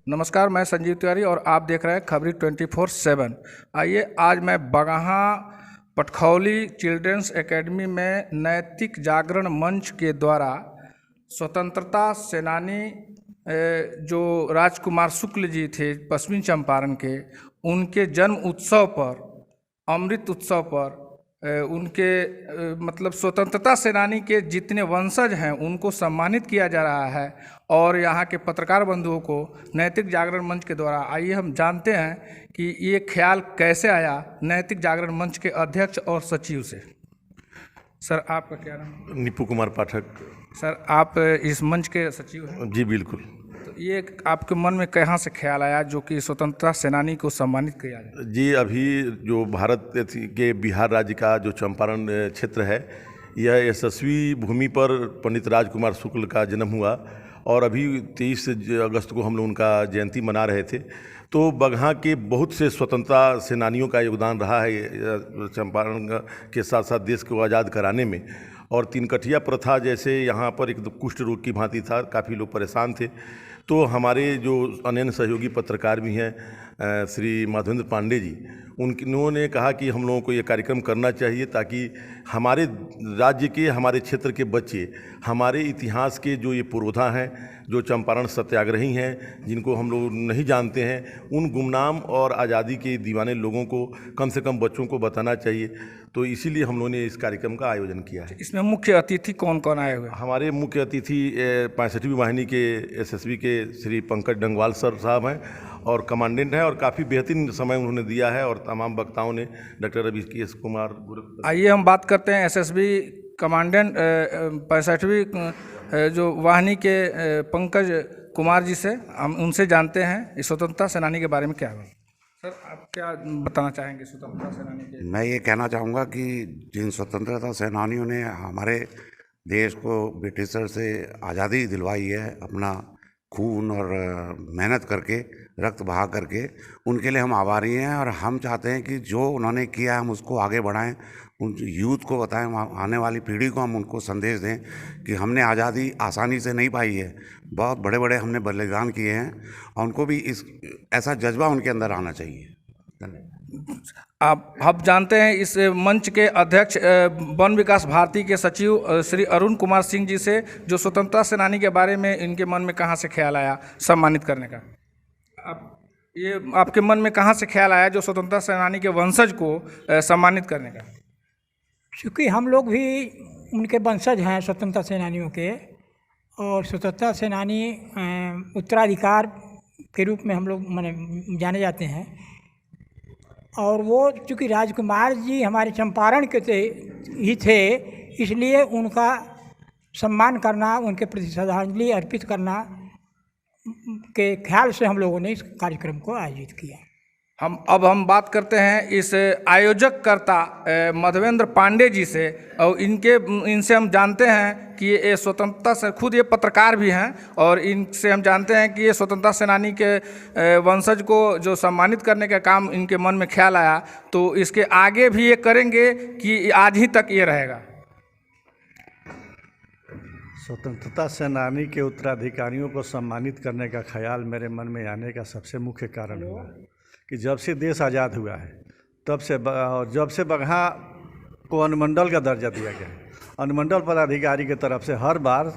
नमस्कार, मैं संजीव तिवारी और आप देख रहे हैं खबरी 24/7। आइए आज मैं बगहा पटखौली चिल्ड्रंस एकेडमी में नैतिक जागरण मंच के द्वारा स्वतंत्रता सेनानी जो राजकुमार शुक्ल जी थे पश्चिमी चंपारण के, उनके जन्म उत्सव पर, अमृत उत्सव पर उनके मतलब स्वतंत्रता सेनानी के जितने वंशज हैं उनको सम्मानित किया जा रहा है। और यहाँ के पत्रकार बंधुओं को नैतिक जागरण मंच के द्वारा, आइए हम जानते हैं कि ये ख्याल कैसे आया नैतिक जागरण मंच के अध्यक्ष और सचिव से। सर, आपका क्या नाम? निपू कुमार पाठक। सर, आप इस मंच के सचिव हैं? जी बिल्कुल। तो ये आपके मन में कहाँ से ख्याल आया जो कि स्वतंत्रता सेनानी को सम्मानित किया जाए? जी, अभी जो भारत के बिहार राज्य का जो चंपारण क्षेत्र है, यह यशस्वी भूमि पर पंडित राजकुमार शुक्ल का जन्म हुआ और अभी 23 अगस्त को हम लोग उनका जयंती मना रहे थे। तो बगहा के बहुत से स्वतंत्रता सेनानियों का योगदान रहा है चंपारण के साथ साथ देश को आज़ाद कराने में। और तीन कठिया प्रथा जैसे यहाँ पर एक कुष्ठ रोग की भांति था, काफ़ी लोग परेशान थे। तो हमारे जो अनन्य सहयोगी पत्रकार भी हैं श्री माधवेंद्र पांडे जी, उन्होंने कहा कि हम लोगों को ये कार्यक्रम करना चाहिए ताकि हमारे राज्य के, हमारे क्षेत्र के बच्चे हमारे इतिहास के जो ये पुरोधा हैं, जो चंपारण सत्याग्रही हैं, जिनको हम लोग नहीं जानते हैं, उन गुमनाम और आज़ादी के दीवाने लोगों को कम से कम बच्चों को बताना चाहिए। तो इसीलिए हम लोगों ने इस कार्यक्रम का आयोजन किया है। इसमें मुख्य अतिथि कौन कौन आए हुए? हमारे मुख्य अतिथि 65वीं वाहिनी के एसएसबी के श्री पंकज डंगवाल सर साहब हैं और कमांडेंट हैं, और काफ़ी बेहतरीन समय उन्होंने दिया है। और तमाम वक्ताओं ने डॉक्टर ऋषिकेश कुमार। आइए हम बात करते हैं एसएसबी कमांडेंट 65वीं जो वाहिनी के पंकज कुमार जी से। हम उनसे जानते हैं इस स्वतंत्रता सेनानी के बारे में क्या है। सर, आप क्या बताना चाहेंगे स्वतंत्रता सेनानी के? मैं ये कहना चाहूँगा कि जिन स्वतंत्रता सेनानियों ने हमारे देश को ब्रिटिशर से आज़ादी दिलवाई है, अपना खून और मेहनत करके, रक्त बहा करके, उनके लिए हम आभारी हैं। और हम चाहते हैं कि जो उन्होंने किया है हम उसको आगे बढ़ाएं, उन यूथ को बताएं, आने वाली पीढ़ी को हम उनको संदेश दें कि हमने आज़ादी आसानी से नहीं पाई है, बहुत बड़े बड़े हमने बलिदान किए हैं, और उनको भी ऐसा जज्बा उनके अंदर आना चाहिए। आप जानते हैं इस मंच के अध्यक्ष वन विकास भारती के सचिव श्री अरुण कुमार सिंह जी से, जो स्वतंत्रता सेनानी के बारे में इनके मन में कहाँ से ख्याल आया सम्मानित करने का? ये आपके मन में कहाँ से ख्याल आया जो स्वतंत्रता सेनानी के वंशज को सम्मानित करने का? क्योंकि हम लोग भी उनके वंशज हैं स्वतंत्रता सेनानियों के, और स्वतंत्रता सेनानी उत्तराधिकार के रूप में हम लोग माने जाने जाते हैं। और वो चूँकि राजकुमार जी हमारे चंपारण के ही थे, इसलिए उनका सम्मान करना, उनके प्रति श्रद्धांजलि अर्पित करना के ख्याल से हम लोगों ने इस कार्यक्रम को आयोजित किया। हम बात करते हैं इस आयोजककर्ता माधवेंद्र पांडे जी से, और इनसे हम जानते हैं कि ये स्वतंत्रता से, खुद ये पत्रकार भी हैं, और इनसे हम जानते हैं कि ये स्वतंत्रता सेनानी के वंशज को जो सम्मानित करने का काम इनके मन में ख्याल आया, तो इसके आगे भी ये करेंगे कि आज ही तक ये रहेगा? स्वतंत्रता सेनानी के उत्तराधिकारियों को सम्मानित करने का ख्याल मेरे मन में आने का सबसे मुख्य कारण हुआ कि जब से देश आज़ाद हुआ है तब से, जब से बगहा को अनुमंडल का दर्जा दिया गया है, अनुमंडल पदाधिकारी के तरफ से हर बार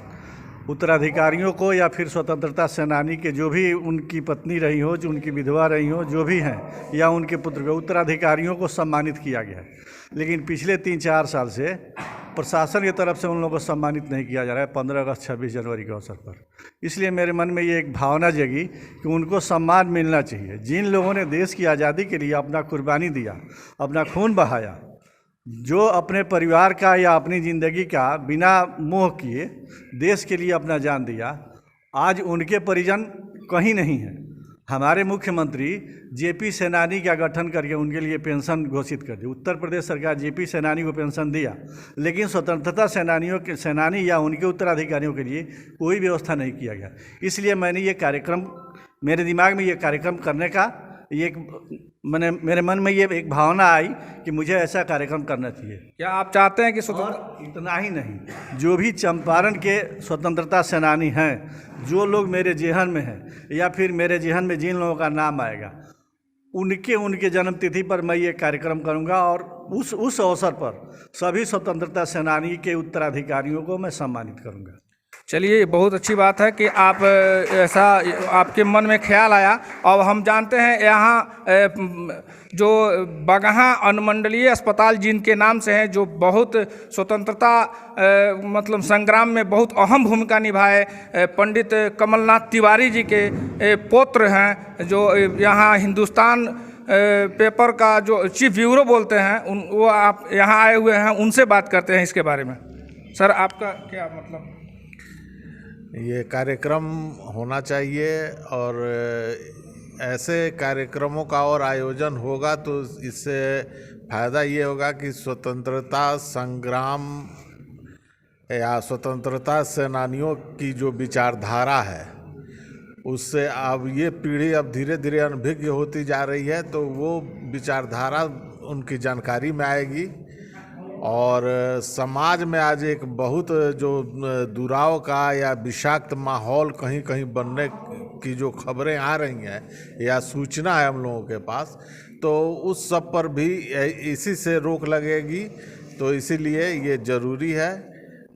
उत्तराधिकारियों को या फिर स्वतंत्रता सेनानी के जो भी उनकी पत्नी रही हो, जो उनकी विधवा रही हो, जो भी हैं, या उनके पुत्र को, उत्तराधिकारियों को सम्मानित किया गया है। लेकिन पिछले 3-4 साल से प्रशासन की तरफ से उन लोगों को सम्मानित नहीं किया जा रहा है 15 अगस्त 26 जनवरी के अवसर पर। इसलिए मेरे मन में ये एक भावना जगी कि उनको सम्मान मिलना चाहिए। जिन लोगों ने देश की आज़ादी के लिए अपना कुर्बानी दिया, अपना खून बहाया, जो अपने परिवार का या अपनी ज़िंदगी का बिना मोह किए देश के लिए अपना जान दिया, आज उनके परिजन कहीं नहीं हैं। हमारे मुख्यमंत्री जेपी सेनानी का गठन करके उनके लिए पेंशन घोषित कर दी। उत्तर प्रदेश सरकार जेपी सेनानी को पेंशन दिया, लेकिन स्वतंत्रता सेनानियों के सेनानी या उनके उत्तराधिकारियों के लिए कोई व्यवस्था नहीं किया गया। इसलिए मैंने ये कार्यक्रम, मेरे दिमाग में ये कार्यक्रम करने का ये एक मैंने मेरे मन में ये एक भावना आई कि मुझे ऐसा कार्यक्रम करना चाहिए। क्या आप चाहते हैं कि स्वतंत्र और इतना ही नहीं, जो भी चंपारण के स्वतंत्रता सेनानी हैं, जो लोग मेरे जेहन में हैं या फिर मेरे जेहन में जिन लोगों का नाम आएगा, उनके जन्मतिथि पर मैं ये कार्यक्रम करूंगा और उस अवसर पर सभी स्वतंत्रता सेनानी के उत्तराधिकारियों को मैं सम्मानित करूंगा। चलिए, बहुत अच्छी बात है कि आप ऐसा आपके मन में ख्याल आया। और हम जानते हैं यहाँ जो बगहा अनुमंडलीय अस्पताल जिनके नाम से है, जो बहुत स्वतंत्रता मतलब संग्राम में बहुत अहम भूमिका निभाए, पंडित कमलनाथ तिवारी जी के पौत्र हैं, जो यहाँ हिंदुस्तान पेपर का जो चीफ ब्यूरो बोलते हैं, वो आप यहाँ आए हुए हैं, उनसे बात करते हैं इसके बारे में। सर, आपका क्या मतलब? ये कार्यक्रम होना चाहिए और ऐसे कार्यक्रमों का और आयोजन होगा तो इससे फ़ायदा ये होगा कि स्वतंत्रता संग्राम या स्वतंत्रता सेनानियों की जो विचारधारा है, उससे अब ये पीढ़ी अब धीरे धीरे अनभिज्ञ होती जा रही है, तो वो विचारधारा उनकी जानकारी में आएगी। और समाज में आज एक बहुत जो दुराव का या विषाक्त माहौल कहीं कहीं बनने की जो खबरें आ रही हैं या सूचना है हम लोगों के पास, तो उस सब पर भी इसी से रोक लगेगी। तो इसीलिए ये ज़रूरी है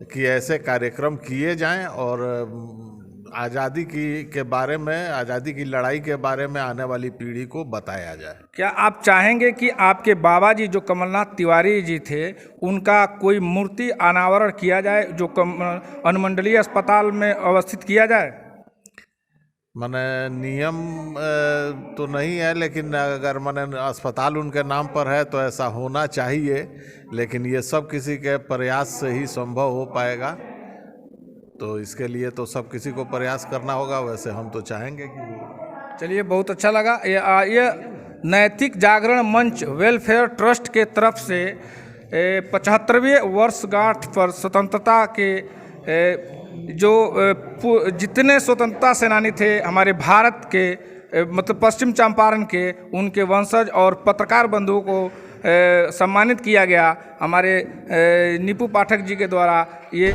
कि ऐसे कार्यक्रम किए जाएं और आज़ादी के बारे में, आज़ादी की लड़ाई के बारे में आने वाली पीढ़ी को बताया जाए। क्या आप चाहेंगे कि आपके बाबा जी जो कमलनाथ तिवारी जी थे, उनका कोई मूर्ति अनावरण किया जाए, जो अनुमंडलीय अस्पताल में अवस्थित किया जाए? माने नियम तो नहीं है, लेकिन अगर माने अस्पताल उनके नाम पर है तो ऐसा होना चाहिए, लेकिन ये सब किसी के प्रयास से ही संभव हो पाएगा। तो इसके लिए तो सब किसी को प्रयास करना होगा। वैसे हम तो चाहेंगे कि चलिए, बहुत अच्छा लगा। ये नैतिक जागरण मंच वेलफेयर ट्रस्ट के तरफ से 75वें वर्षगांठ पर स्वतंत्रता के जो जितने स्वतंत्रता सेनानी थे हमारे भारत के, मतलब पश्चिम चंपारण के, उनके वंशज और पत्रकार बंधुओं को सम्मानित किया गया हमारे नीपू पाठक जी के द्वारा। ये